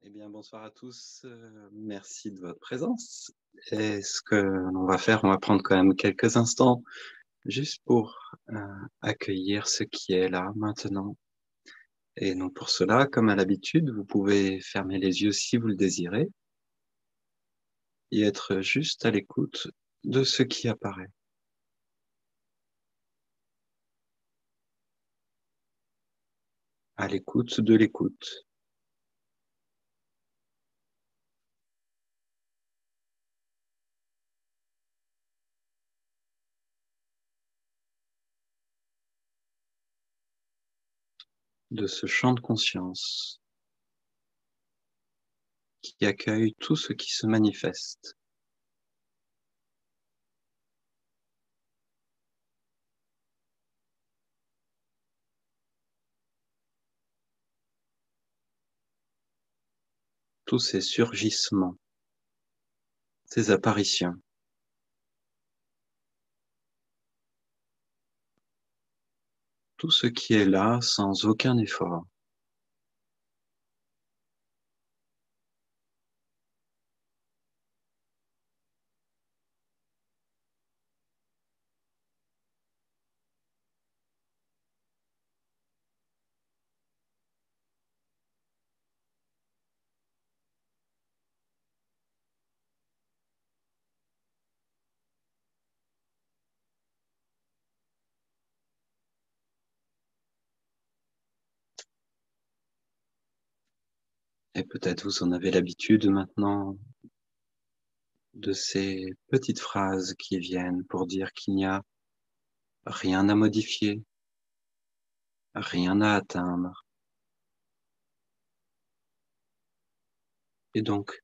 Eh bien, bonsoir à tous. Merci de votre présence. Et ce que l'on va faire, on va prendre quand même quelques instants juste pour accueillir ce qui est là maintenant. Et donc pour cela, comme à l'habitude, vous pouvez fermer les yeux si vous le désirez et être juste à l'écoute de ce qui apparaît. À l'écoute de l'écoute. De ce champ de conscience qui accueille tout ce qui se manifeste. Tous ces surgissements, ces apparitions. Tout ce qui est là sans aucun effort. Et peut-être vous en avez l'habitude maintenant de ces petites phrases qui viennent pour dire qu'il n'y a rien à modifier, rien à atteindre, et donc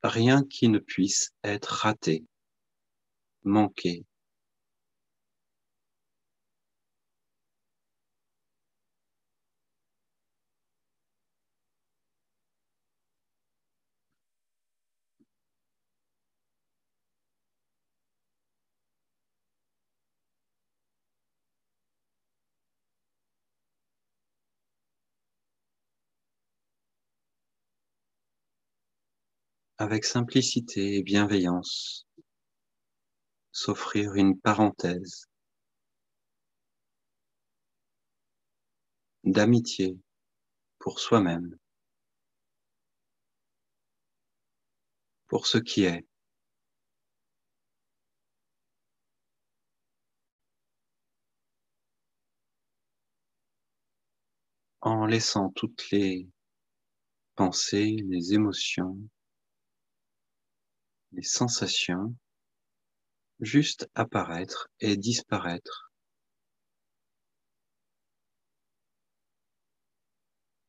rien qui ne puisse être raté, manqué. Avec simplicité et bienveillance, s'offrir une parenthèse d'amitié pour soi-même, pour ce qui est, en laissant toutes les pensées, les émotions, les sensations juste apparaître et disparaître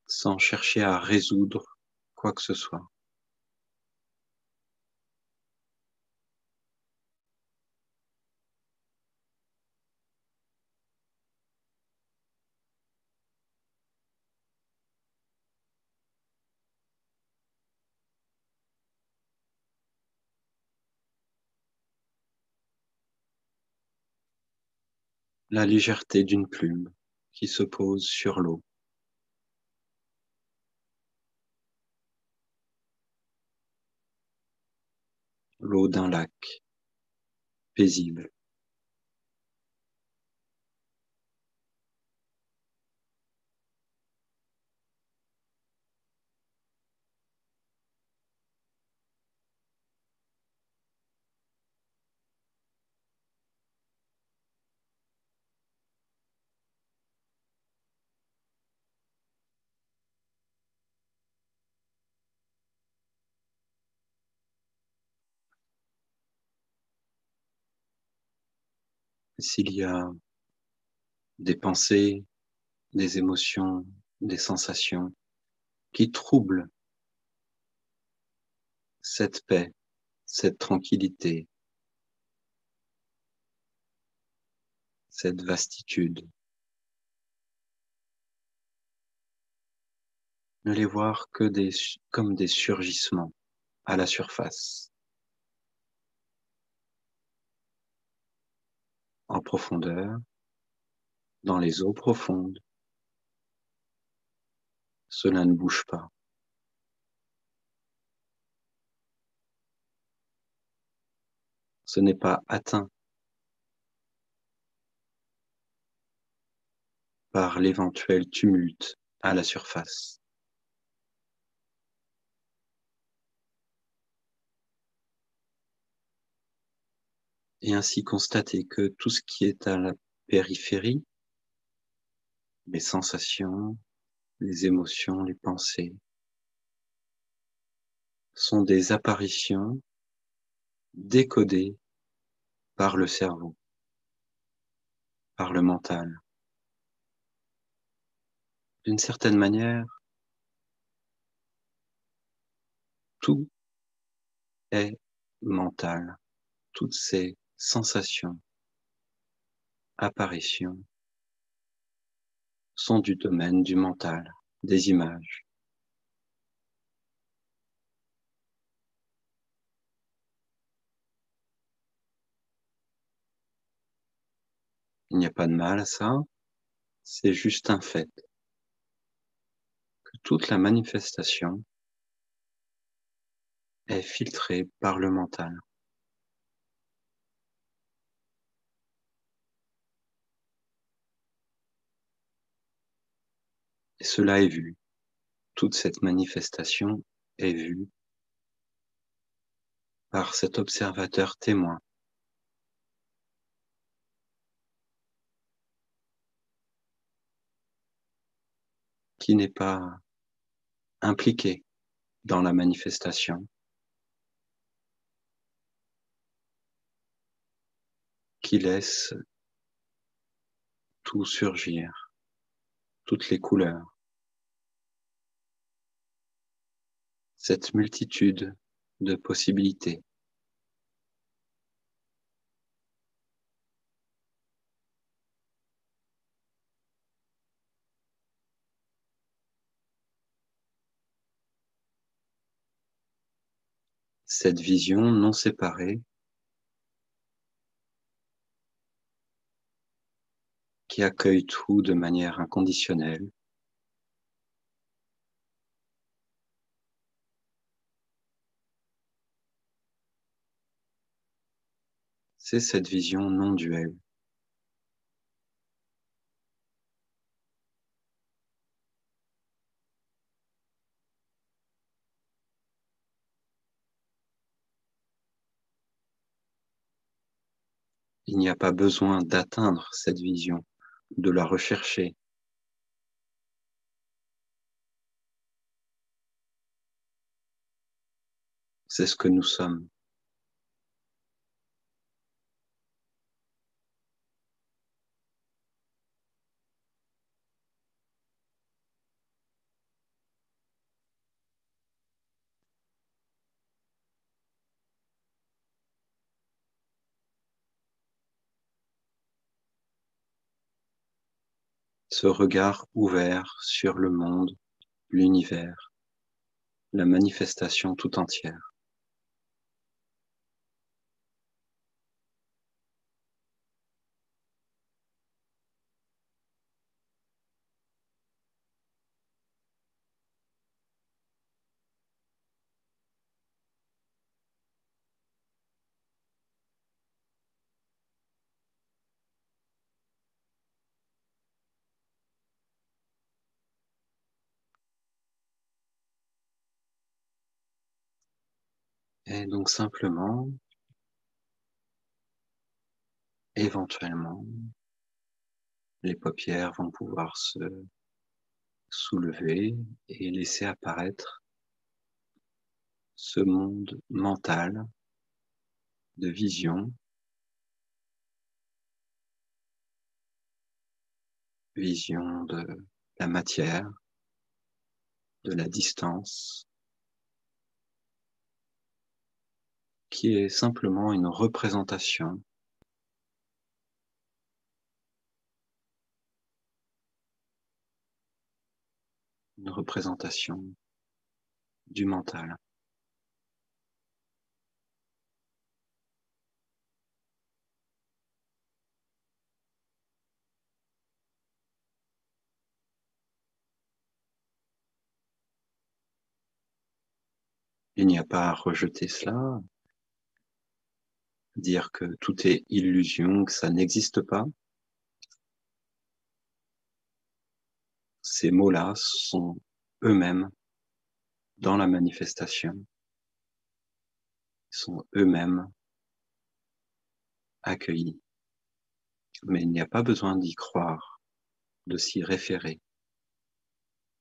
sans chercher à résoudre quoi que ce soit. La légèreté d'une plume qui se pose sur l'eau. L'eau d'un lac paisible. S'il y a des pensées, des émotions, des sensations qui troublent cette paix, cette tranquillité, cette vastitude, ne les voir que comme des surgissements à la surface, en profondeur, dans les eaux profondes. Cela ne bouge pas. Ce n'est pas atteint par l'éventuel tumulte à la surface. Et ainsi constater que tout ce qui est à la périphérie, les sensations, les émotions, les pensées, sont des apparitions décodées par le cerveau, par le mental. D'une certaine manière, tout est mental. Toutes ces sensations, apparitions, sont du domaine du mental, des images. Il n'y a pas de mal à ça, c'est juste un fait que toute la manifestation est filtrée par le mental. Et cela est vu. Toute cette manifestation est vue par cet observateur témoin qui n'est pas impliqué dans la manifestation, qui laisse tout surgir, toutes les couleurs, cette multitude de possibilités. Cette vision non séparée qui accueille tout de manière inconditionnelle, c'est cette vision non duelle. Il n'y a pas besoin d'atteindre cette vision, de la rechercher. C'est ce que nous sommes. Ce regard ouvert sur le monde, l'univers, la manifestation tout entière. Et donc simplement, éventuellement, les paupières vont pouvoir se soulever et laisser apparaître ce monde mental de vision, vision de la matière, de la distance, qui est simplement une représentation du mental. Il n'y a pas à rejeter cela, dire que tout est illusion, que ça n'existe pas. Ces mots-là sont eux-mêmes dans la manifestation, sont eux-mêmes accueillis. Mais il n'y a pas besoin d'y croire, de s'y référer,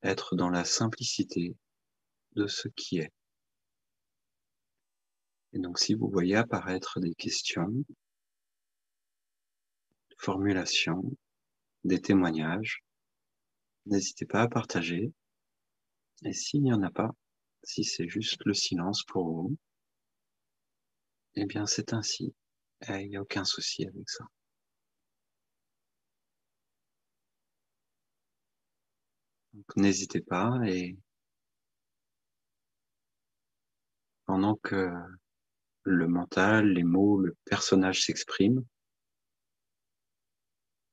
être dans la simplicité de ce qui est. Et donc, si vous voyez apparaître des questions, des formulations, des témoignages, n'hésitez pas à partager. Et s'il n'y en a pas, si c'est juste le silence pour vous, eh bien, c'est ainsi. Il n'y a aucun souci avec ça. Donc, n'hésitez pas et pendant que le mental, les mots, le personnage s'expriment,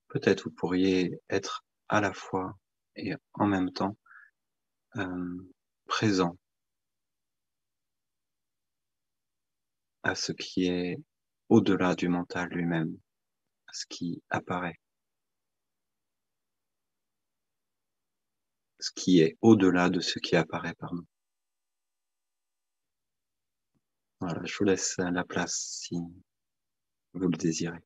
peut-être vous pourriez être à la fois et en même temps présent à ce qui est au-delà du mental lui-même, à ce qui apparaît, ce qui est au-delà de ce qui apparaît, pardon. Voilà, je vous laisse la place si vous le désirez.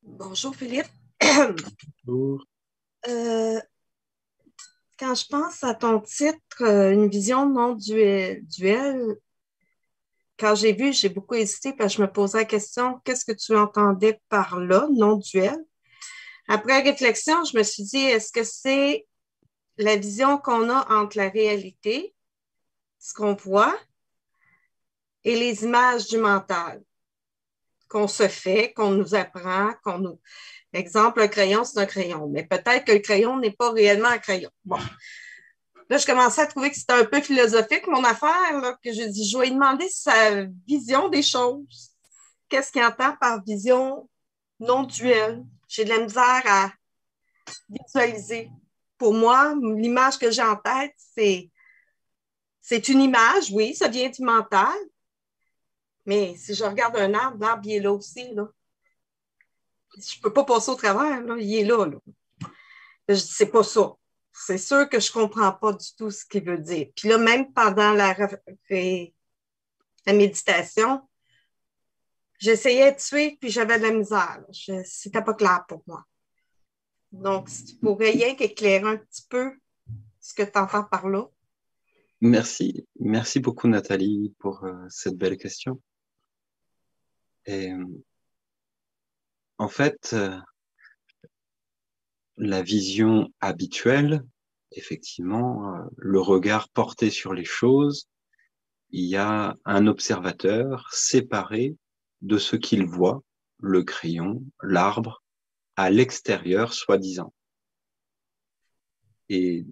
Bonjour Philippe. Bonjour. Quand je pense à ton titre, une vision non duel, quand j'ai vu, j'ai beaucoup hésité parce que je me posais la question, qu'est-ce que tu entendais par là, non duel? Après réflexion, je me suis dit, est-ce que c'est la vision qu'on a entre la réalité, ce qu'on voit, et les images du mental qu'on se fait, qu'on nous apprend, qu'on nous... Exemple, un crayon, c'est un crayon, mais peut-être que le crayon n'est pas réellement un crayon. Bon. Là, je commençais à trouver que c'était un peu philosophique, mon affaire, là, que je dis, je vais lui demander sa vision des choses. Qu'est-ce qu'il entend par vision non duelle? J'ai de la misère à visualiser. Pour moi, l'image que j'ai en tête, c'est une image, oui, ça vient du mental, mais si je regarde un arbre, l'arbre, il est là aussi, là. Je ne peux pas passer au travers, là, il est là, là. Je dis, c'est pas ça. C'est sûr que je ne comprends pas du tout ce qu'il veut dire. Puis là, même pendant la méditation, j'essayais de suivre, puis j'avais de la misère. C'était pas clair pour moi. Donc, si tu pourrais rien qu'éclairer un petit peu ce que tu entends par là. Merci. Merci beaucoup, Nathalie, pour cette belle question. Et en fait, la vision habituelle, effectivement, le regard porté sur les choses, il y a un observateur séparé de ce qu'il voit, le crayon, l'arbre, à l'extérieur, soi-disant. Et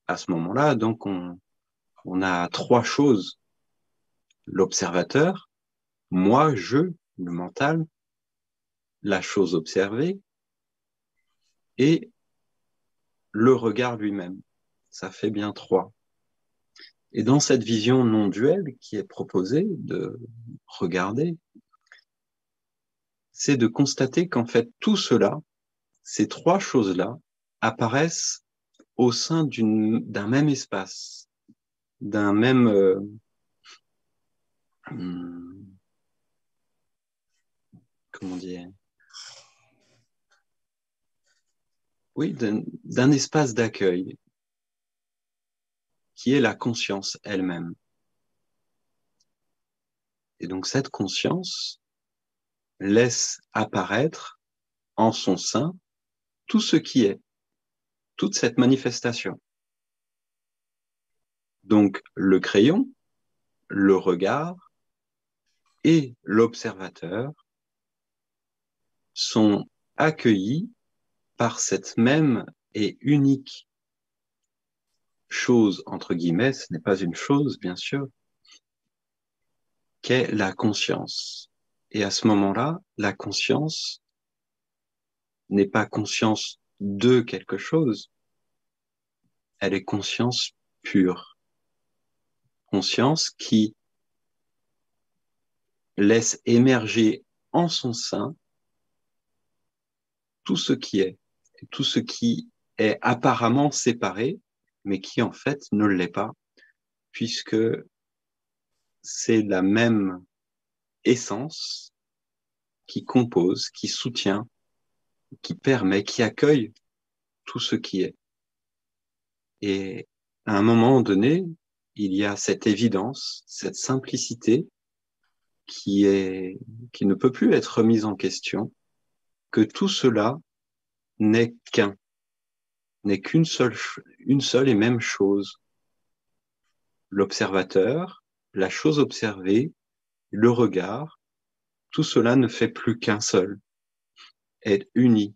à ce moment-là, donc, on a trois choses. L'observateur, moi, le mental, la chose observée et le regard lui-même. Ça fait bien trois. Et dans cette vision non duelle qui est proposée de regarder, c'est de constater qu'en fait tout cela, ces trois choses-là, apparaissent au sein d'un même espace, d'un même comment dire, oui, d'un espace d'accueil qui est la conscience elle-même. Et donc cette conscience laisse apparaître en son sein tout ce qui est, toute cette manifestation. Donc le crayon, le regard et l'observateur sont accueillis par cette même et unique chose, entre guillemets, ce n'est pas une chose, bien sûr, qu'est la conscience. Et à ce moment-là, la conscience n'est pas conscience de quelque chose, elle est conscience pure. Conscience qui laisse émerger en son sein tout ce qui est, tout ce qui est apparemment séparé, mais qui en fait ne l'est pas, puisque c'est la même essence qui compose, qui soutient, qui permet, qui accueille tout ce qui est. Et à un moment donné, il y a cette évidence, cette simplicité qui ne peut plus être remise en question, que tout cela n'est qu'une seule et même chose. L'observateur, la chose observée, le regard, tout cela ne fait plus qu'un seul, est uni.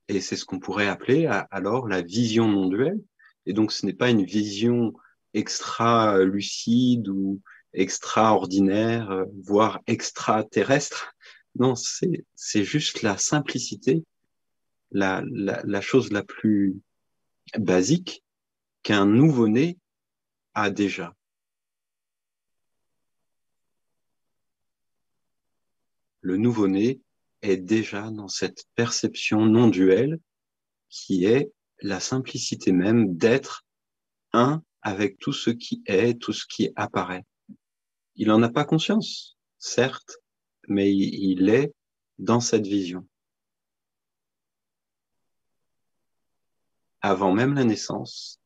Et c'est ce qu'on pourrait appeler alors la vision non duelle. Et donc ce n'est pas une vision extra-lucide ou extraordinaire, voire extraterrestre. Non, c'est juste la simplicité, la chose la plus basique qu'un nouveau-né a déjà. Le nouveau-né est déjà dans cette perception non duelle qui est la simplicité même d'être un avec tout ce qui est, tout ce qui apparaît. Il n'en a pas conscience, certes, mais il est dans cette vision. Avant même la naissance,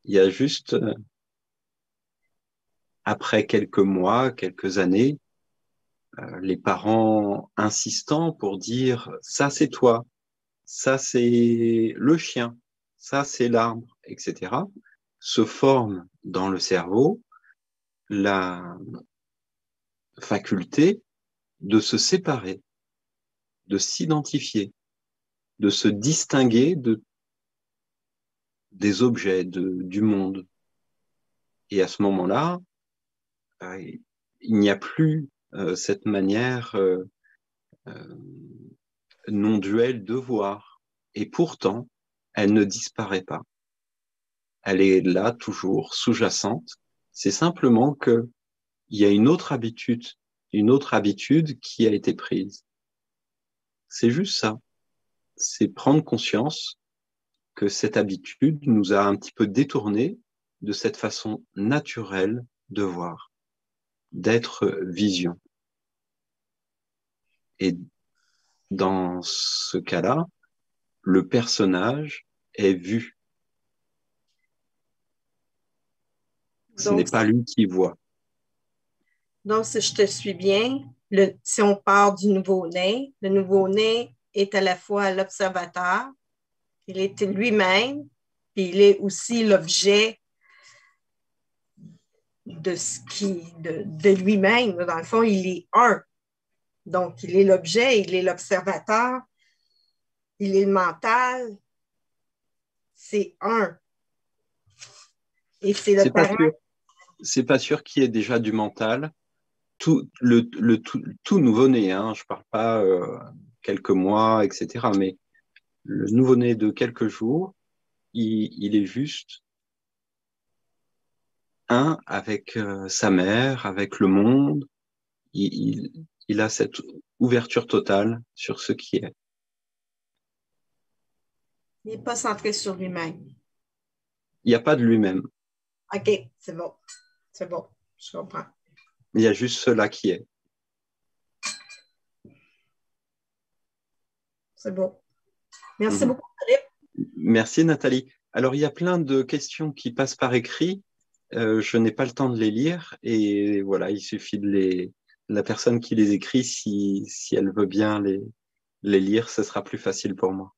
il y a juste, après quelques mois, quelques années, les parents insistant pour dire « ça c'est toi, ça c'est le chien, ça c'est l'arbre, etc. » se forme dans le cerveau la faculté de se séparer, de s'identifier, de se distinguer des objets, du monde. Et à ce moment-là, il n'y a plus cette manière non duelle de voir. Et pourtant, elle ne disparaît pas. Elle est là toujours, sous-jacente. C'est simplement que il y a une autre habitude qui a été prise. C'est juste ça. C'est prendre conscience que cette habitude nous a un petit peu détourné de cette façon naturelle de voir, d'être vision. Et dans ce cas-là, le personnage est vu. Ce n'est pas lui qui voit. Donc, si je te suis bien, si on part du nouveau-né, le nouveau-né est à la fois l'observateur, il est lui-même, puis il est aussi l'objet de lui-même. Dans le fond, il est un. Donc, il est l'objet, il est l'observateur, il est le mental. C'est un. Et c'est le parent. C'est pas sûr qu'il y ait déjà du mental. Tout nouveau-né, hein, je parle pas quelques mois, etc. Mais le nouveau-né de quelques jours, il est juste un avec sa mère, avec le monde. Il a cette ouverture totale sur ce qui est. Il n'est pas centré sur lui-même. Il n'y a pas de lui-même. OK, c'est bon. C'est bon, je comprends. Il y a juste cela qui est. C'est bon. Merci beaucoup, Philippe. Merci, Nathalie. Alors, il y a plein de questions qui passent par écrit. Je n'ai pas le temps de les lire. Et voilà, il suffit de la personne qui les écrit, si elle veut bien les lire, ce sera plus facile pour moi.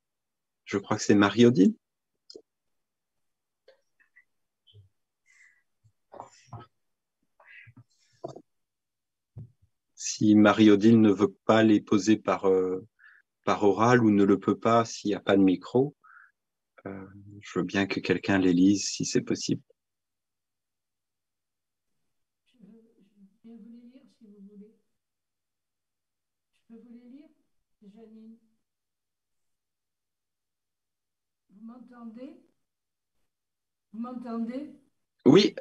Je crois que c'est Marie-Odile. Si Marie-Odile ne veut pas les poser par oral ou ne le peut pas s'il n'y a pas de micro, je veux bien que quelqu'un les lise si c'est possible. Je vais vous les lire si vous voulez. Je peux vous les lire, Janine? Vous m'entendez? Vous m'entendez? Oui,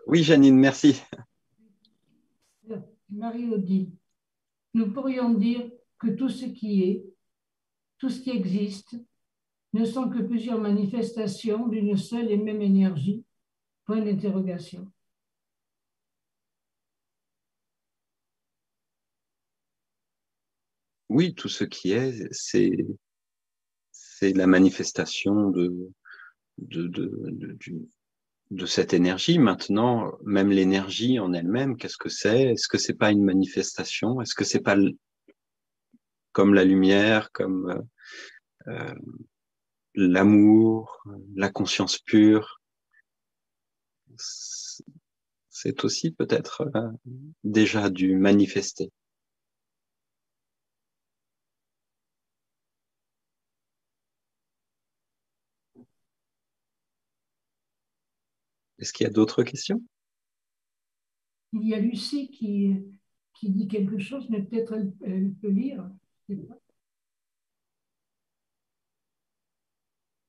oui, Janine, merci. Marie-Odile, nous pourrions dire que tout ce qui est, tout ce qui existe, ne sont que plusieurs manifestations d'une seule et même énergie. Point d'interrogation. Oui, tout ce qui est, c'est la manifestation de cette énergie. Maintenant, même l'énergie en elle-même, qu'est-ce que c'est? Est-ce que c'est pas une manifestation? Est-ce que c'est pas comme la lumière, comme l'amour, la conscience pure? C'est aussi peut-être déjà du manifester. Est-ce qu'il y a d'autres questions? Il y a Lucie qui dit quelque chose, mais peut-être elle peut lire. Je sais pas.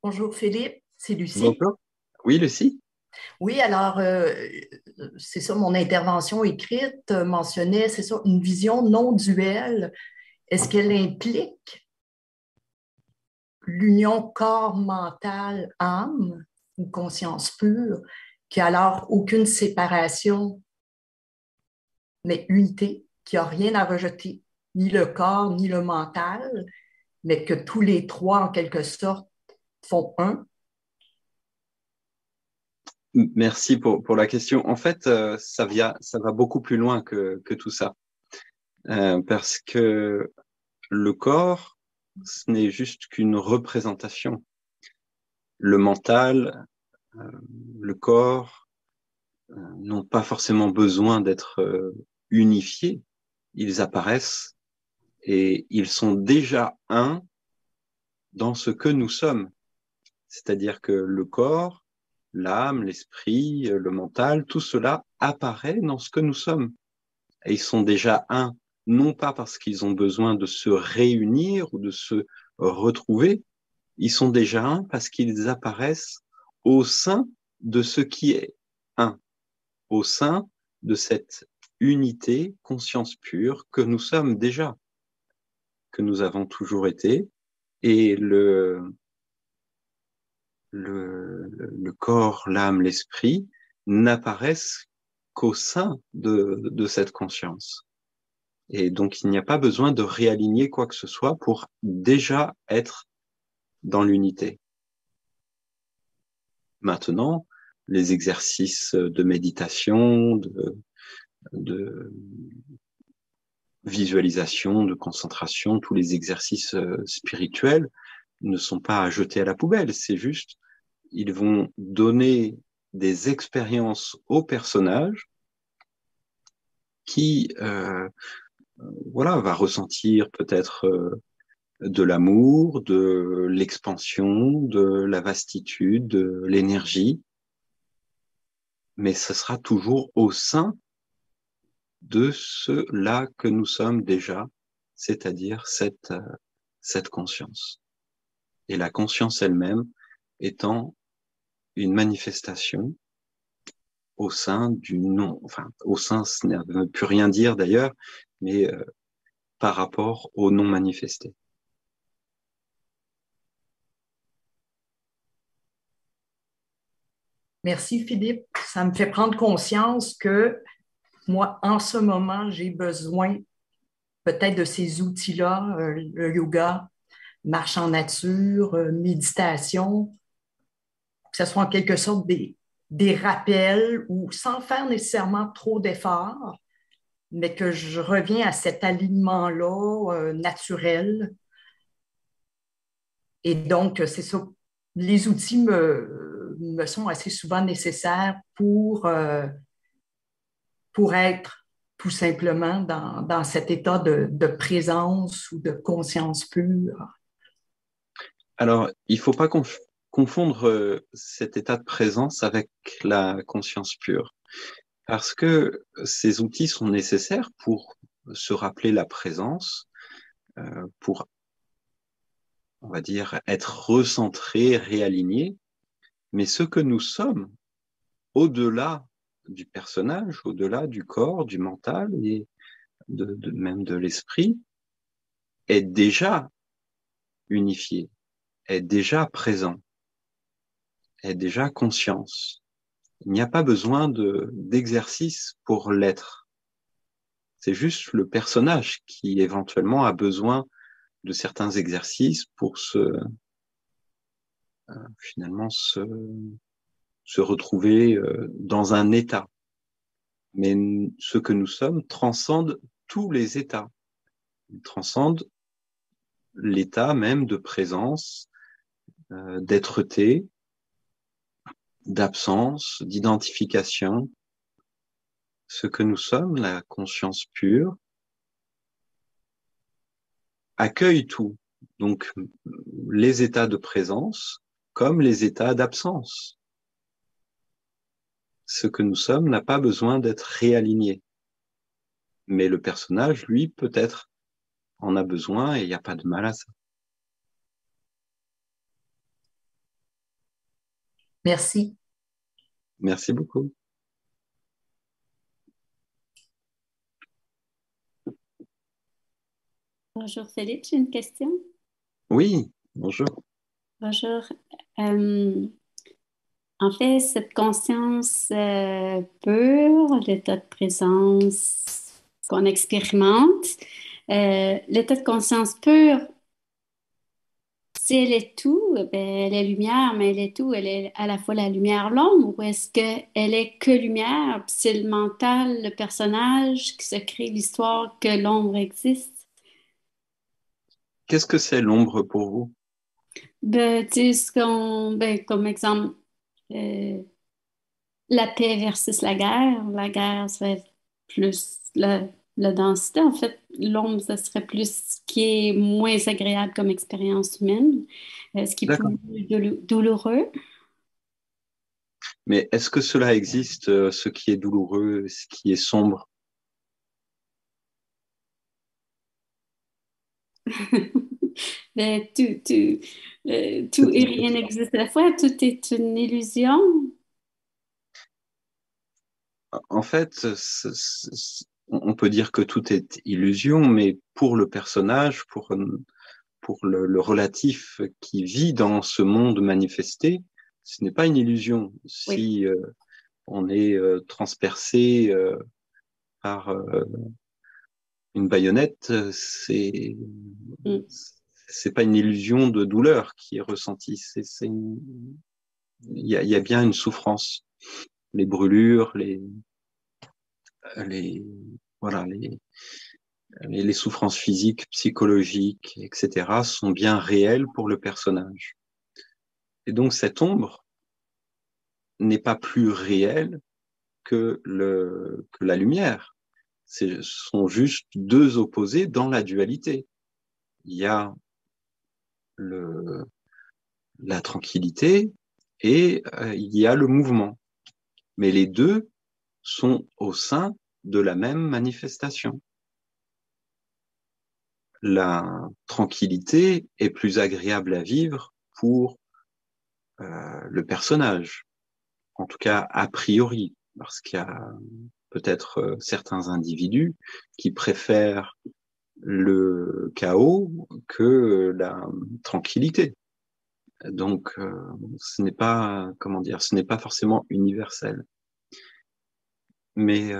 Bonjour Philippe, c'est Lucie. Bonjour. Oui, Lucie? Oui, alors, c'est ça, mon intervention écrite mentionnait, c'est ça, une vision non duelle. Est-ce qu'elle implique l'union corps-mental-âme ou conscience pure, qui a alors aucune séparation, mais unité, qui n'a rien à rejeter, ni le corps, ni le mental, mais que tous les trois, en quelque sorte, font un? Merci pour la question. En fait, ça va beaucoup plus loin que tout ça. Parce que le corps, ce n'est juste qu'une représentation. Le mental, le corps, n'ont pas forcément besoin d'être unifiés. Ils apparaissent et ils sont déjà un dans ce que nous sommes. C'est-à-dire que le corps, l'âme, l'esprit, le mental, tout cela apparaît dans ce que nous sommes. Et ils sont déjà un, non pas parce qu'ils ont besoin de se réunir ou de se retrouver, ils sont déjà un parce qu'ils apparaissent au sein de ce qui est un, au sein de cette unité, conscience pure que nous sommes déjà, que nous avons toujours été. Et le corps, l'âme, l'esprit n'apparaissent qu'au sein de cette conscience. Et donc, il n'y a pas besoin de réaligner quoi que ce soit pour déjà être dans l'unité. Maintenant, les exercices de méditation, de visualisation, de concentration, tous les exercices spirituels ne sont pas à jeter à la poubelle. C'est juste, ils vont donner des expériences au personnage qui, voilà, va ressentir peut-être de l'amour, de l'expansion, de la vastitude, de l'énergie, mais ce sera toujours au sein de cela que nous sommes déjà, c'est-à-dire cette conscience. Et la conscience elle-même étant une manifestation au sein du non, enfin, au sein, ce ne veut plus rien dire d'ailleurs, mais par rapport au non manifesté. Merci Philippe. Ça me fait prendre conscience que moi, en ce moment, j'ai besoin peut-être de ces outils-là, le yoga, marche en nature, méditation, que ce soit en quelque sorte des rappels ou sans faire nécessairement trop d'efforts, mais que je reviens à cet alignement-là naturel. Et donc, c'est ça. Les outils me sont assez souvent nécessaires pour être tout simplement dans cet état de présence ou de conscience pure. Alors, il faut pas confondre cet état de présence avec la conscience pure, parce que ces outils sont nécessaires pour se rappeler la présence, pour, on va dire, être recentré, réaligné. Mais ce que nous sommes, au-delà du personnage, au-delà du corps, du mental et même de l'esprit, est déjà unifié, est déjà présent, est déjà conscience. Il n'y a pas besoin d'exercice pour l'être. C'est juste le personnage qui éventuellement a besoin de certains exercices pour finalement se retrouver dans un état. Mais ce que nous sommes transcende tous les états. Il transcende l'état même de présence, d'être-té, d'absence, d'identification. Ce que nous sommes, la conscience pure, accueille tout. Donc, les états de présence comme les états d'absence. Ce que nous sommes n'a pas besoin d'être réaligné. Mais le personnage, lui, peut-être en a besoin et il n'y a pas de mal à ça. Merci. Merci beaucoup. Bonjour Philippe, j'ai une question. Oui, bonjour. Bonjour. En fait, cette conscience pure, l'état de présence qu'on expérimente, l'état de conscience pure, si elle est tout, ben, elle est lumière, mais elle est tout, elle est à la fois la lumière, l'ombre, ou est-ce qu'elle est que lumière, puis c'est le mental, le personnage qui se crée l'histoire que l'ombre existe? Qu'est-ce que c'est l'ombre pour vous? Ben, tu sais, ben, comme exemple, euh, la paix versus la guerre. La guerre serait plus la densité. En fait, l'ombre, ça serait plus ce qui est moins agréable comme expérience humaine, ce qui est D'accord. plus douloureux. Mais est-ce que cela existe, ce qui est douloureux, ce qui est sombre? Ben, tout Tout et est rien possible. n'existe à la fois. Tout est une illusion. En fait, on peut dire que tout est illusion, mais pour le personnage, pour le relatif qui vit dans ce monde manifesté, ce n'est pas une illusion. Oui. Si on est transpercé par une baïonnette, Mm. c'est pas une illusion de douleur qui est ressentie. Il y a bien une souffrance. Les brûlures, les, voilà, les souffrances physiques, psychologiques, etc. sont bien réelles pour le personnage. Et donc cette ombre n'est pas plus réelle que la lumière. Ce sont juste deux opposés dans la dualité. Il y a la tranquillité et il y a le mouvement. Mais les deux sont au sein de la même manifestation. La tranquillité est plus agréable à vivre pour le personnage, en tout cas a priori, parce qu'il y a peut-être certains individus qui préfèrent le chaos que la tranquillité. Donc, ce n'est pas, comment dire, ce n'est pas forcément universel. Mais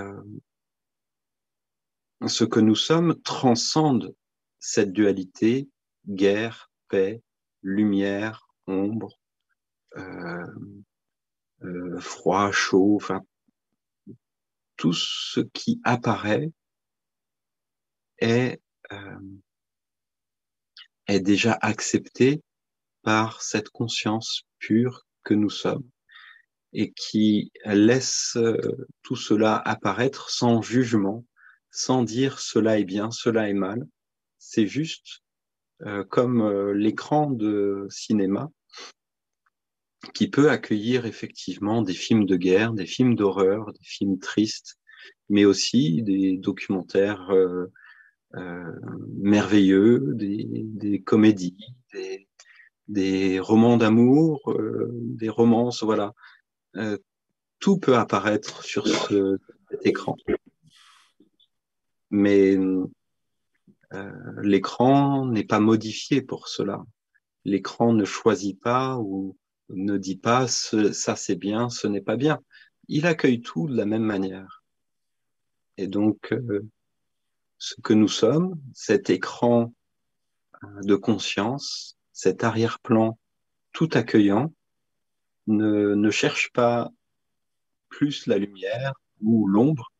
ce que nous sommes transcende cette dualité, guerre, paix, lumière, ombre, froid, chaud, enfin, tout ce qui apparaît est déjà accepté par cette conscience pure que nous sommes et qui laisse tout cela apparaître sans jugement, sans dire cela est bien, cela est mal. C'est juste comme l'écran de cinéma qui peut accueillir effectivement des films de guerre, des films d'horreur, des films tristes, mais aussi des documentaires merveilleux, des comédies, des romans d'amour, des romances, voilà. Tout peut apparaître sur cet écran. Mais l'écran n'est pas modifié pour cela. L'écran ne choisit pas ou ne dit pas ça c'est bien, ce n'est pas bien. Il accueille tout de la même manière. Et donc, ce que nous sommes, cet écran de conscience, cet arrière-plan tout accueillant, ne cherche pas plus la lumière ou l'ombre,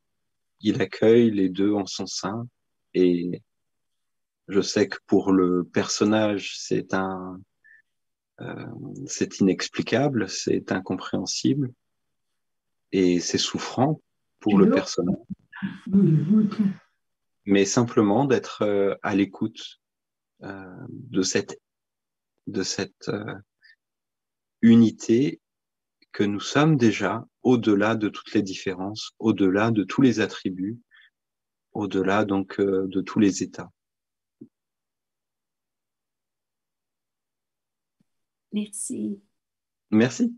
il accueille les deux en son sein. Et je sais que pour le personnage, c'est inexplicable, c'est incompréhensible et c'est souffrant pour le personnage. Mais simplement d'être à l'écoute de cette unité que nous sommes déjà au-delà de toutes les différences, au-delà de tous les attributs, au-delà donc de tous les états. Merci. Merci.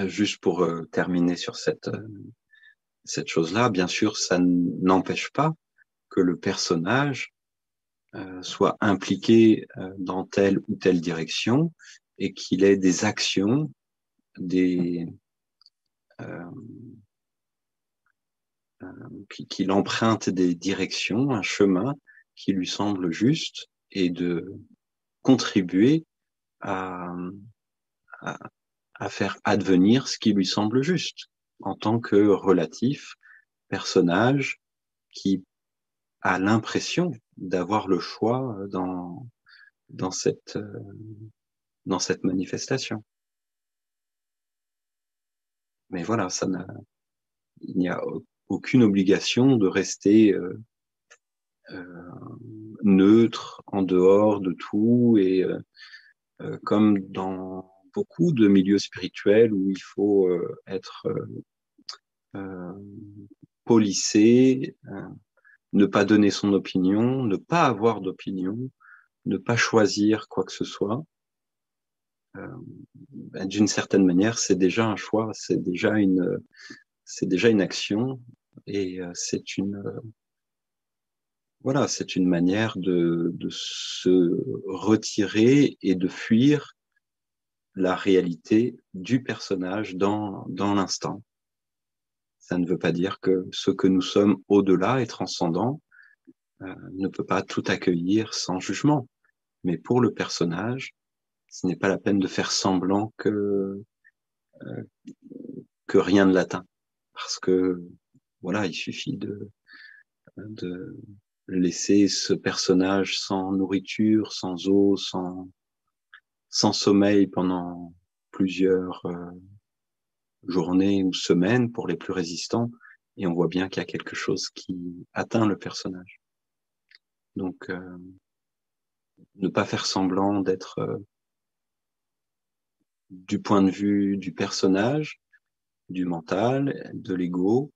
Juste pour terminer sur cette chose-là, bien sûr, ça n'empêche pas que le personnage soit impliqué dans telle ou telle direction et qu'il ait des actions, qu'il emprunte des directions, un chemin qui lui semble juste et de contribuer à faire advenir ce qui lui semble juste en tant que relatif personnage qui a l'impression d'avoir le choix dans cette manifestation. Mais voilà, il n'y a aucune obligation de rester neutre, en dehors de tout, et comme dans beaucoup de milieux spirituels où il faut être policé, ne pas donner son opinion, ne pas avoir d'opinion, ne pas choisir quoi que ce soit. D'une certaine manière, c'est déjà un choix, c'est déjà une action, et c'est une manière de se retirer et de fuir la réalité du personnage dans l'instant. Ça ne veut pas dire que ce que nous sommes au-delà et transcendant ne peut pas tout accueillir sans jugement. Mais pour le personnage, ce n'est pas la peine de faire semblant que rien ne l'atteint. Parce que, voilà, il suffit de laisser ce personnage sans nourriture, sans eau, sans sommeil pendant plusieurs journées ou semaines pour les plus résistants, et on voit bien qu'il y a quelque chose qui atteint le personnage. Donc, ne pas faire semblant d'être du point de vue du personnage, du mental, de l'ego,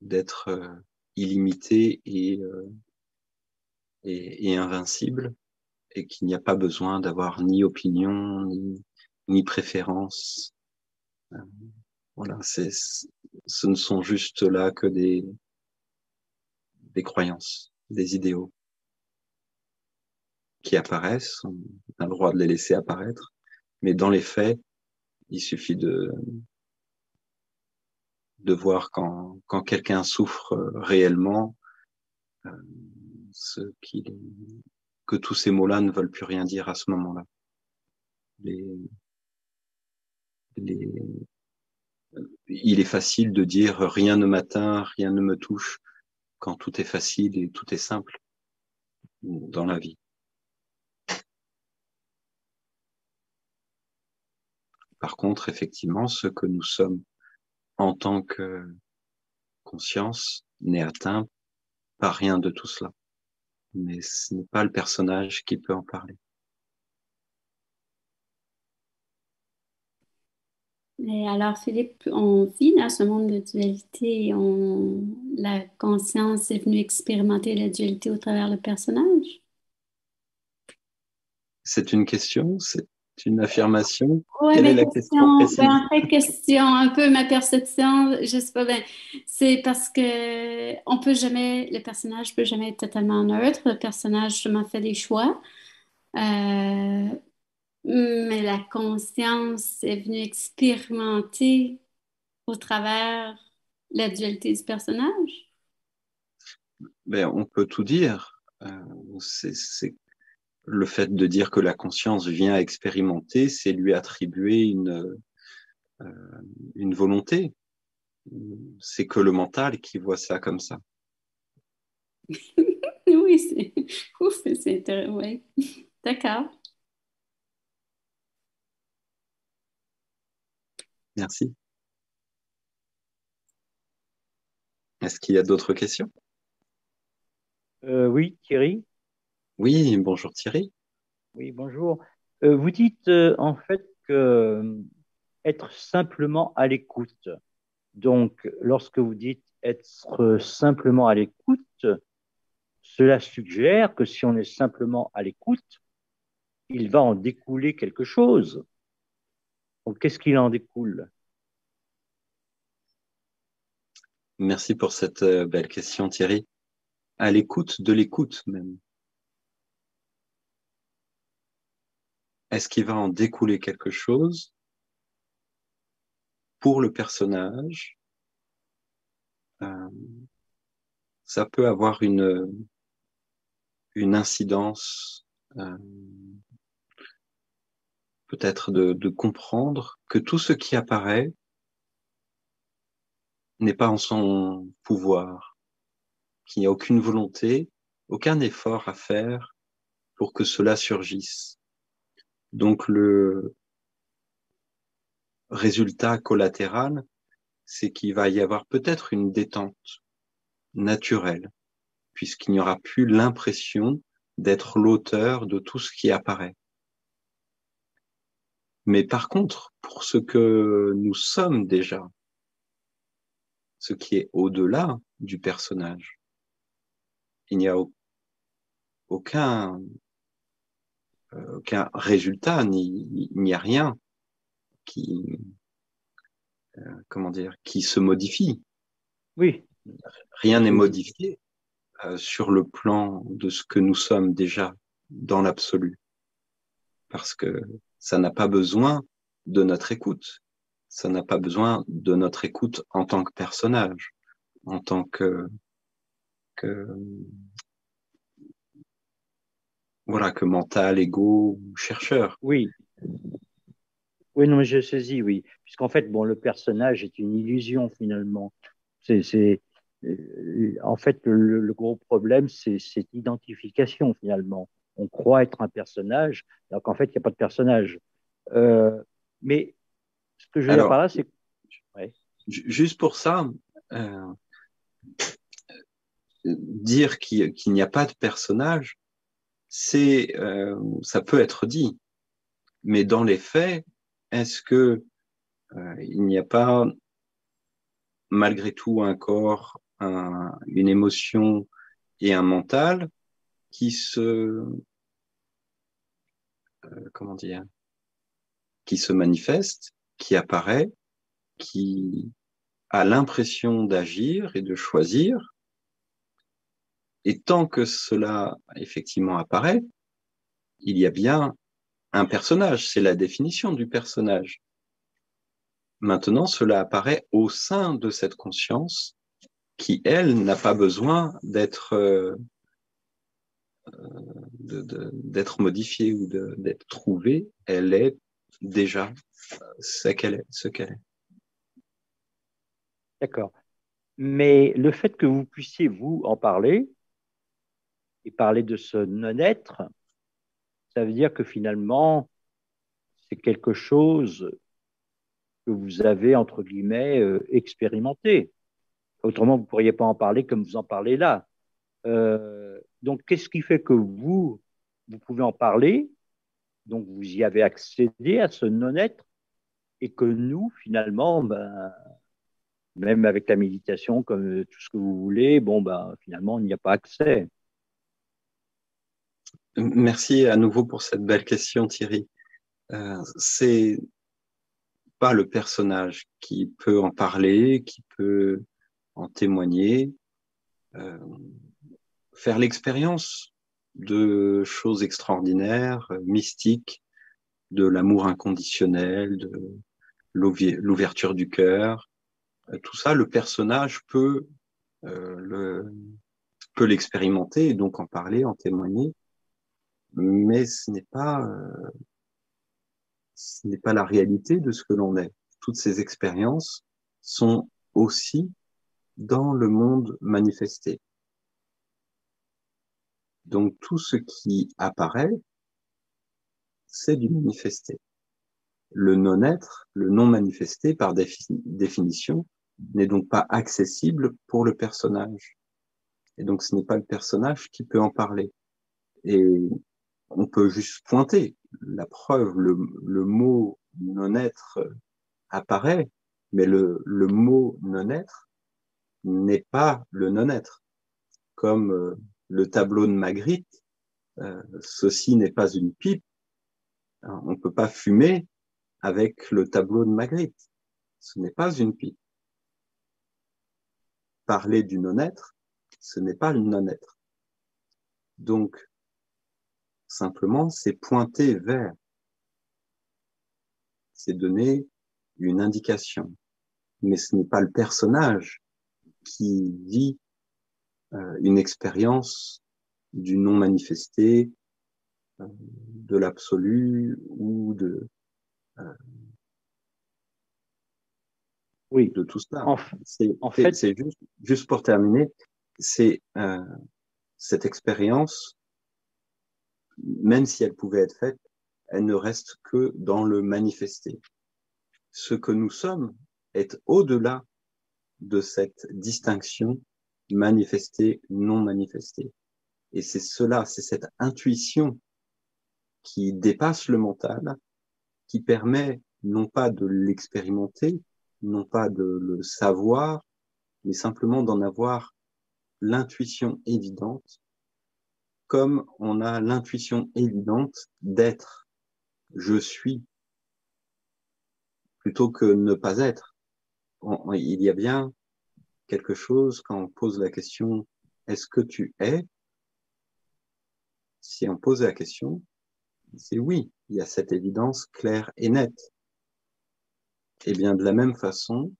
d'être illimité et invincible, et qu'il n'y a pas besoin d'avoir ni opinion, ni préférence. Voilà, ce ne sont juste là que des croyances, des idéaux qui apparaissent, on a le droit de les laisser apparaître, mais dans les faits, il suffit de voir quand quelqu'un souffre réellement, ce que tous ces mots-là ne veulent plus rien dire à ce moment-là. Il est facile de dire rien ne m'atteint, rien ne me touche, quand tout est facile et tout est simple dans la vie. Par contre, effectivement, ce que nous sommes en tant que conscience n'est atteint par rien de tout cela. Mais ce n'est pas le personnage qui peut en parler. Et alors, Philippe, on vit dans ce monde de dualité et la conscience est venue expérimenter la dualité au travers le personnage. C'est une question, c'est une affirmation. Ouais, Quelle est ben, la question précise? en fait, question, un peu ma perception, je sais pas, ben, c'est parce que le personnage peut jamais être totalement neutre. Le personnage, justement, fait des choix. Euh, mais la conscience est venue expérimenter au travers la dualité du personnage. Ben, on peut tout dire. C'est le fait de dire que la conscience vient expérimenter, c'est lui attribuer une volonté. C'est que le mental qui voit ça comme ça. Oui, c'est ouf, c'est intéressant. Oui. D'accord. Merci. Est-ce qu'il y a d'autres questions? Oui, Thierry. Oui, bonjour Thierry. Oui, bonjour. Vous dites en fait que être simplement à l'écoute. Donc, lorsque vous dites être simplement à l'écoute, cela suggère que si on est simplement à l'écoute, il va en découler quelque chose. Donc, qu'est-ce qu'il en découle? Merci pour cette belle question Thierry. À l'écoute de l'écoute même. Est-ce qu'il va en découler quelque chose pour le personnage? Ça peut avoir une incidence, peut-être de comprendre que tout ce qui apparaît n'est pas en son pouvoir, qu'il n'y a aucune volonté, aucun effort à faire pour que cela surgisse. Donc le résultat collatéral, c'est qu'il va y avoir peut-être une détente naturelle, puisqu'il n'y aura plus l'impression d'être l'auteur de tout ce qui apparaît. Mais par contre, pour ce que nous sommes déjà, ce qui est au-delà du personnage, il n'y a aucun résultat, il n'y a rien qui, qui se modifie. Oui. Rien n'est modifié sur le plan de ce que nous sommes déjà dans l'absolu. Parce que ça n'a pas besoin de notre écoute. Ça n'a pas besoin de notre écoute en tant que personnage, en tant que mental, ego, chercheur. Oui. Oui, non, mais je saisis, oui. Puisqu'en fait, bon, le personnage est une illusion finalement. En fait, le gros problème, c'est cette identification finalement. On croit être un personnage, alors qu'en fait, il n'y a pas de personnage. Mais ce que je veux dire par là, c'est... Ouais. Juste pour ça, dire qu'il n'y a pas de personnage, ça peut être dit. Mais dans les faits, est-ce que il n'y a pas malgré tout un corps, une émotion et un mental qui se qui se manifeste, qui apparaît, qui a l'impression d'agir et de choisir, et tant que cela effectivement apparaît, il y a bien un personnage, c'est la définition du personnage. Maintenant, cela apparaît au sein de cette conscience qui, elle, n'a pas besoin d'être d'être modifiée ou d'être trouvée. Elle est déjà ce qu'elle est. D'accord. Mais le fait que vous puissiez, vous, en parler et parler de ce non-être, ça veut dire que finalement, c'est quelque chose que vous avez, entre guillemets, expérimenté. Autrement, vous ne pourriez pas en parler comme vous en parlez là. Donc, qu'est-ce qui fait que vous pouvez en parler, donc vous y avez accédé à ce non-être, et que nous, finalement, ben, même avec la méditation, comme tout ce que vous voulez, bon, ben, finalement, on n'y a pas accès. Merci à nouveau pour cette belle question, Thierry. C'est pas le personnage qui peut en parler, qui peut en témoigner, faire l'expérience de choses extraordinaires, mystiques, de l'amour inconditionnel, de l'ouverture du cœur. Tout ça, le personnage peut l'expérimenter et donc en parler, en témoigner, mais ce n'est pas la réalité de ce que l'on est. Toutes ces expériences sont aussi dans le monde manifesté. Donc tout ce qui apparaît, c'est du manifesté. Le non-être, le non manifesté par définition, n'est donc pas accessible pour le personnage. Et donc ce n'est pas le personnage qui peut en parler. Et on peut juste pointer la preuve, le mot non-être apparaît, mais le mot non-être n'est pas le non-être. Comme le tableau de Magritte, ceci n'est pas une pipe. On ne peut pas fumer avec le tableau de Magritte. Ce n'est pas une pipe. Parler du non-être, ce n'est pas le non-être. Donc, simplement, c'est pointer vers, c'est donner une indication. Mais ce n'est pas le personnage qui vit une expérience du non manifesté, de l'absolu ou Oui. de tout cela. En fait, c'est juste pour terminer, c'est cette expérience, même si elle pouvait être faite, elle ne reste que dans le manifesté. Ce que nous sommes est au-delà de cette distinction manifesté, non manifesté. Et c'est cela, c'est cette intuition qui dépasse le mental, qui permet non pas de l'expérimenter, non pas de le savoir, mais simplement d'en avoir l'intuition évidente, comme on a l'intuition évidente d'être, je suis, plutôt que ne pas être. Il y a bien quelque chose quand on pose la question, est-ce que tu es? Si on pose la question, c'est oui, il y a cette évidence claire et nette. Et bien de la même façon,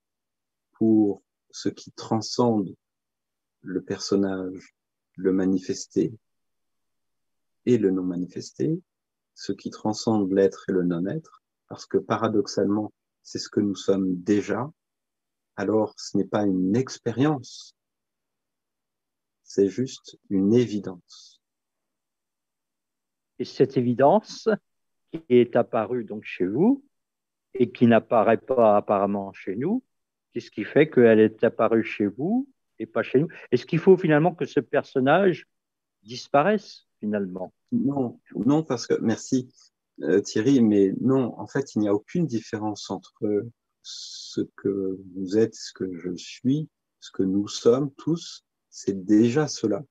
pour ce qui transcende le personnage, le manifesté et le non manifesté, ce qui transcende l'être et le non-être, parce que paradoxalement, c'est ce que nous sommes déjà, alors ce n'est pas une expérience, c'est juste une évidence. Et cette évidence qui est apparue donc chez vous et qui n'apparaît pas apparemment chez nous, qu'est-ce qui fait qu'elle est apparue chez vous et pas chez nous? Est-ce qu'il faut finalement que ce personnage disparaisse finalement? Non, non, parce que, merci Thierry, mais non, en fait, il n'y a aucune différence entre ce que vous êtes, ce que je suis, ce que nous sommes tous, c'est déjà cela.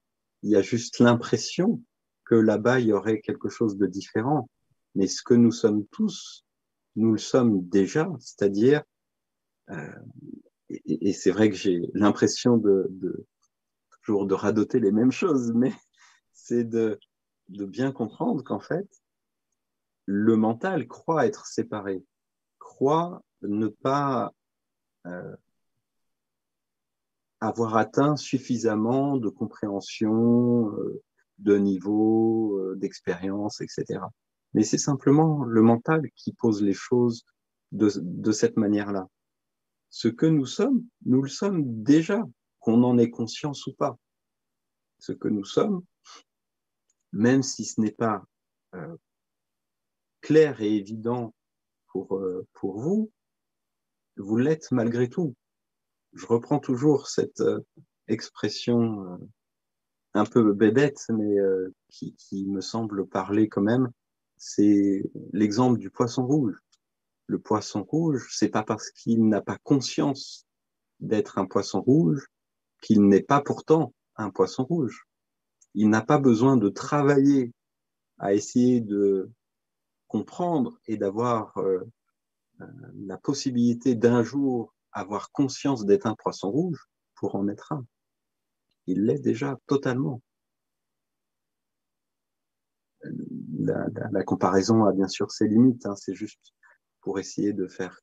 Il y a juste l'impression que là-bas, il y aurait quelque chose de différent. Mais ce que nous sommes tous, nous le sommes déjà, c'est-à-dire et c'est vrai que j'ai l'impression toujours de radoter les mêmes choses, mais c'est de bien comprendre qu'en fait, le mental croit être séparé, croit ne pas avoir atteint suffisamment de compréhension, de niveau, d'expérience, etc. Mais c'est simplement le mental qui pose les choses de cette manière-là. Ce que nous sommes, nous le sommes déjà, qu'on en ait conscience ou pas. Ce que nous sommes, même si ce n'est pas euh, clair et évident pour vous, vous l'êtes malgré tout. Je reprends toujours cette expression un peu bébête, mais qui me semble parler quand même. C'est l'exemple du poisson rouge. Le poisson rouge, c'est pas parce qu'il n'a pas conscience d'être un poisson rouge qu'il n'est pas pourtant un poisson rouge. Il n'a pas besoin de travailler à essayer de comprendre et d'avoir la possibilité d'un jour avoir conscience d'être un poisson rouge pour en être un. Il l'est déjà totalement. La comparaison a bien sûr ses limites, hein, c'est juste pour essayer de faire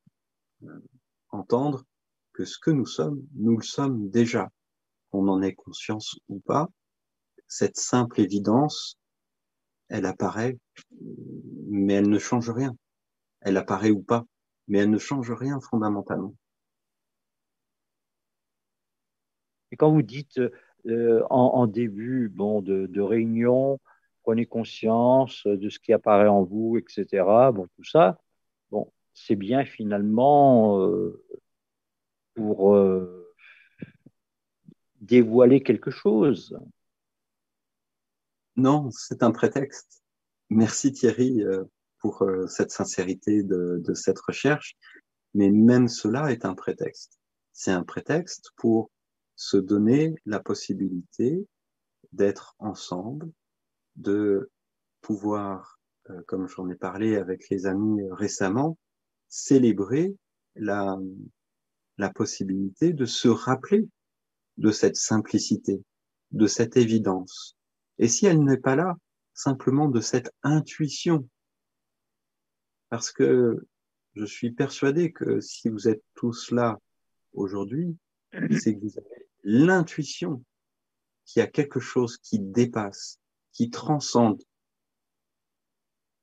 entendre que ce que nous sommes, nous le sommes déjà. Qu'on en ait conscience ou pas, cette simple évidence, elle apparaît, mais elle ne change rien. Elle apparaît ou pas, mais elle ne change rien fondamentalement. Et quand vous dites en début bon, de réunion, prenez conscience de ce qui apparaît en vous, etc. Bon, tout ça, bon, c'est bien finalement pour dévoiler quelque chose. Non, c'est un prétexte. Merci Thierry pour cette sincérité de cette recherche, mais même cela est un prétexte. C'est un prétexte pour se donner la possibilité d'être ensemble, de pouvoir, comme j'en ai parlé avec les amis récemment, célébrer la, la possibilité de se rappeler de cette simplicité, de cette évidence. Et si elle n'est pas là, simplement de cette intuition. Parce que je suis persuadé que si vous êtes tous là aujourd'hui, c'est que vous avez l'intuition qu'il y a quelque chose qui dépasse, qui transcende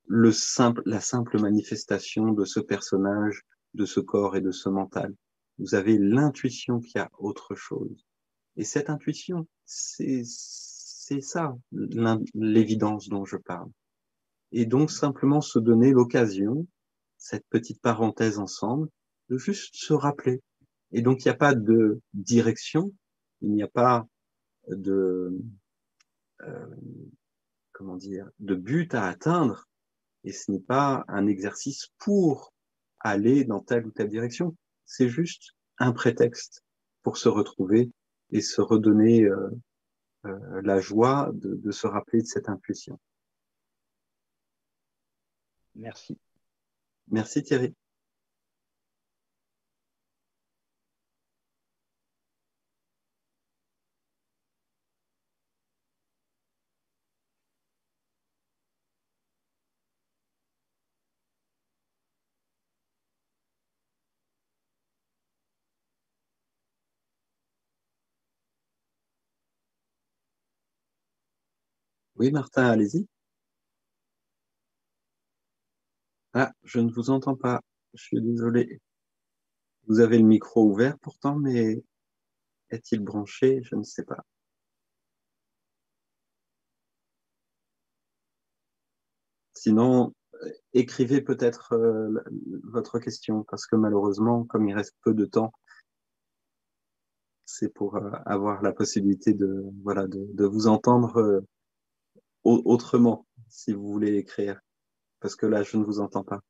la simple manifestation de ce personnage, de ce corps et de ce mental. Vous avez l'intuition qu'il y a autre chose. Et cette intuition, c'est ça, l'évidence dont je parle. Et donc simplement se donner l'occasion, cette petite parenthèse ensemble, de juste se rappeler. Et donc il n'y a pas de direction, il n'y a pas de euh, comment dire, de but à atteindre, et ce n'est pas un exercice pour aller dans telle ou telle direction. C'est juste un prétexte pour se retrouver et se redonner la joie de se rappeler de cette intuition. Merci. Merci Thierry. Oui, Martin, allez-y. Ah, je ne vous entends pas. Je suis désolé. Vous avez le micro ouvert pourtant, mais est-il branché? Je ne sais pas. Sinon, écrivez peut-être votre question, parce que malheureusement, comme il reste peu de temps, c'est pour avoir la possibilité voilà, de vous entendre autrement, si vous voulez écrire, parce que là, je ne vous entends pas.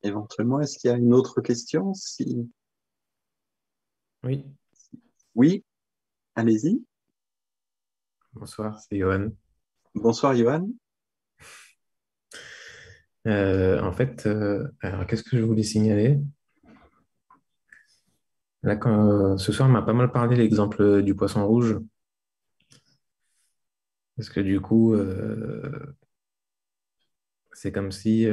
éventuellement, est-ce qu'il y a une autre question? Oui, Oui, allez-y. bonsoir, c'est Johan. Bonsoir, Johan. Alors qu'est-ce que je voulais signaler? Là, ce soir, on m'a pas mal parlé l'exemple du poisson rouge. Parce que du coup, c'est comme si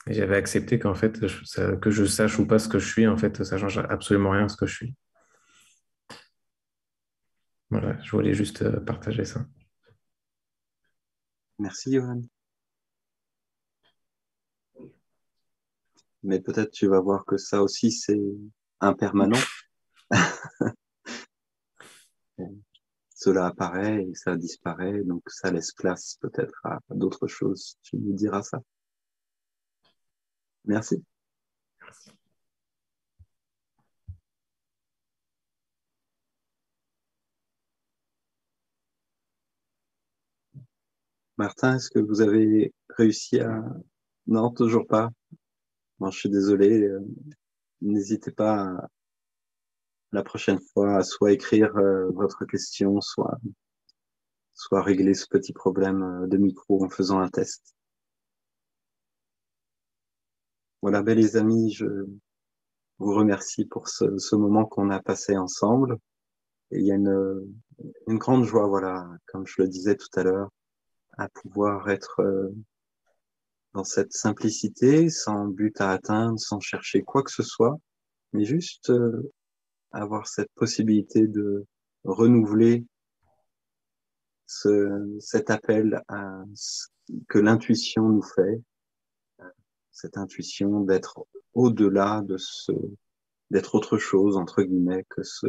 j'avais accepté qu'en fait, que je sache ou pas ce que je suis, en fait, ça change absolument rien à ce que je suis. Voilà, je voulais juste partager ça. Merci, Johan. Mais peut-être tu vas voir que ça aussi, c'est impermanent. Cela apparaît et ça disparaît, donc ça laisse place peut-être à d'autres choses. Tu nous diras ça. Merci. Martin, est-ce que vous avez réussi à... Non, toujours pas. Bon, je suis désolé. N'hésitez pas la prochaine fois à soit écrire votre question, soit régler ce petit problème de micro en faisant un test. Voilà, ben les amis, je vous remercie pour ce moment qu'on a passé ensemble. Et il y a une grande joie, voilà, comme je le disais tout à l'heure, à pouvoir être dans cette simplicité, sans but à atteindre, sans chercher quoi que ce soit, mais juste avoir cette possibilité de renouveler cet appel que l'intuition nous fait, cette intuition d'être au-delà d'être autre chose, entre guillemets, que ce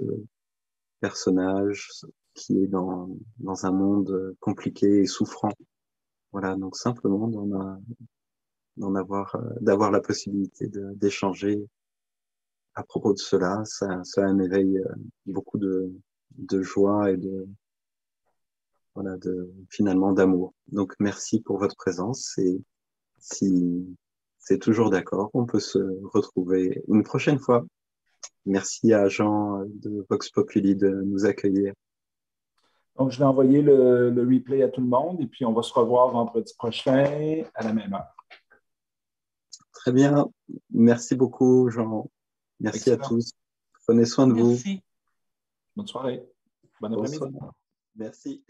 personnage qui est dans un monde compliqué et souffrant. Voilà, donc simplement d'avoir la possibilité d'échanger à propos de cela, ça m'éveille beaucoup de joie et finalement d'amour. Donc merci pour votre présence et si c'est toujours d'accord, on peut se retrouver une prochaine fois. Merci à Jean de Vox Populi de nous accueillir. Donc, je vais envoyer le replay à tout le monde et puis on va se revoir vendredi prochain à la même heure. Très bien. Merci beaucoup, Jean. Merci Excellent. à tous. Prenez soin de vous. Bonne soirée. Bon après-midi. Bonsoir. Merci.